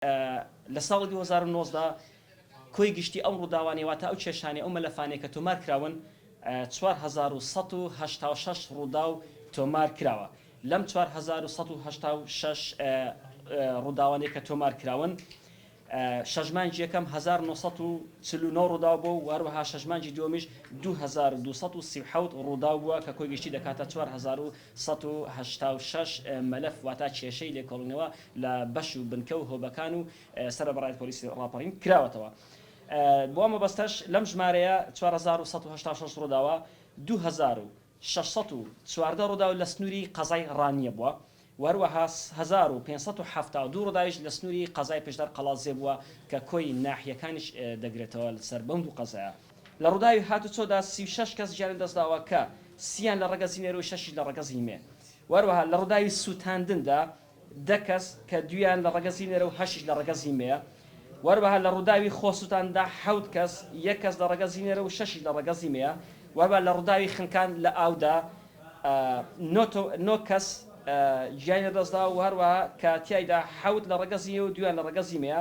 لە ساڵی 2019 کۆی گشتی ئەم ڕووداوانەی واتە ئەو کێشانەی ئەو مەلەفانەی کە تۆمار کراون 4186 ڕووداو تۆمار کراوە. لەم 4186 ڕووداوانەی کە تۆمار کراون شەژمانجی یەکەم 1949 ڕووداو بوو، وهروەها شەژمانجی دووەمیش 2237 ڕووداو بووە کە کۆی گشتی دەکاتە 4186 مەلەف واتە کێشەی لێکۆڵینەوە لە بەش و بنکە و هۆبەکان و سەربەڕای پۆلیسی ڕاپەڕین کراوەتەوە. بۆ ئەمە بەستەش لەم ژمارەیە 4186 ڕووداوە 2614 ڕووداو لە سنووری قەزای ڕانیە بووە، وهروەها 1572 ڕووداویش لە سنووری قەزای پێشدار قەڵازێ بووە کە کۆی ناحیەکانیش دەگرێتەوە لەسەر بەم دوو قەزایە. لە ڕووداوی هاتوچۆدا 36 کەس گیانی دەستداوە کە 30 لە ڕەگەزی نێرە و 6 لە ڕەگەزی مێ. وهروەها لە ڕووداوی سوتاندندا 10 کەس کە 2 لە ڕەگەزی نێرە و 8 لە ڕەگەزی مێ. وهروەها لە ڕووداوی خۆسووتاندا 7 کەس 1 کەس لە ڕەگەزی نێرە و 6 لە ڕەگەزی مێ. وهروەها لە ڕووداوی خنکان لە ئاودا 9 کەس گیانی دەستدا و هەروەها کە تیایدا 7 لە ڕەگەزی و 2 لە ڕەگەزی مێ.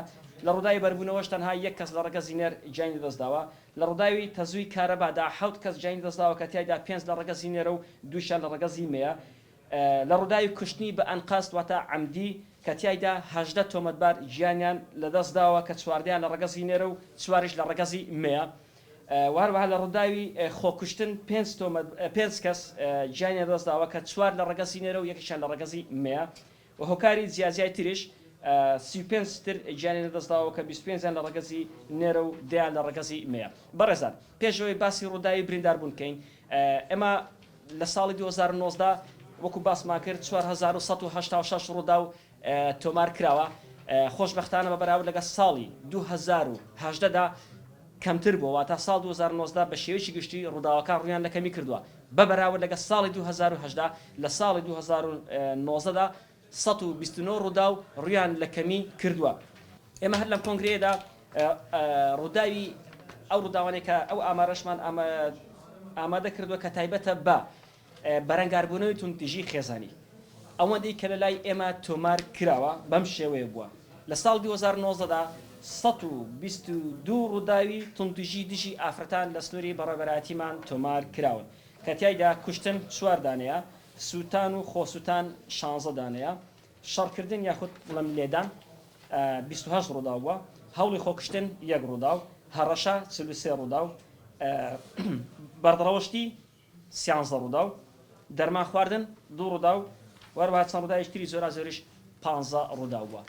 لە ڕووداوی بەربوونەوەش تەنها 1 کەس لە ڕەگەزی نێر گیانی دەستداوە. لە ڕووداوی تەزووی کارەبادا 7 کەس گیانی دەستداوە کە تیایدا 5 لە ڕەگەزی نێرە و 2 لە ڕەگەزی مێ. لە ڕووداوی کوشتنی بە ئەنقاست واتە عەمدی کە تیایدا 18 تۆمەتبار گیانیان لەدەستداوە کە 4 لە ڕەگەزی نێرە و 4 لە ڕەگەزی مێ. وهروەها لە ڕووداوی خۆکوشتن 5 کەس گیانی دەستداوە کە 4 لە ڕەگەزی نێرە و 1 لە ڕەگەزی مێ. و هۆکاری جیازیای تریش 35 تر گیانی دەستداوە کە 25 لە ڕەگەزی نێرە و 10 لە ڕەگەزی مێ. بەڕێزان پێشەوەی باسی ڕووداوی برینداربوون بکەین، ئێمە لە ساڵی 2019 وەکو باسمان کرد 4186 ڕووداو تۆمار کراوە. خۆشبەختانە بە بەراورد لەگە ساڵی 2018دا کەمتر بووە، واتە ساڵ 2019 بە شێوەیەکی گشتی ڕووداوەکان ڕوویان لە کەمی کردووە بە بەراورد لەگە ساڵی 2018. لە ساڵی 2019دا 129 ڕووداو ڕوویان لە کەمی کردووە. ئێمە هەر لەم کۆنگرەیەدا ڕووداوی ئەو ڕووداوانەی کە ئەو ئامارەشمان ئامادە کردووە کە تایبەتە بە بەرەنگاربوونەوەی توندتیژی خێزانی ئەوەندەی کە لە لای ئێمە تۆمار کراوە بەم شێوەیە بووە. لە ساڵ 2019دا 122 ڕووداوی توندتیژی دژی ئافرەتان لە سنووری بەڕێوەبەرایەتیمان تۆمار کراون کە تیایدا کوشتن 4 دانەیە، سووتان و خۆسووتان 16 دانەیە، شەڕکردن یاخود بڵێم لێدان 28 ڕووداو بووە، هەوڵی خۆکشتن 1 ڕووداو، هەڕەشە 43 ڕووداو، بەردڕەوەشتی 13 ڕووداو، دەرمان خواردن 2 ڕووداو، وەروەها چەند ڕووداوی تری زۆرا زۆریش 15 ڕووداو بووە.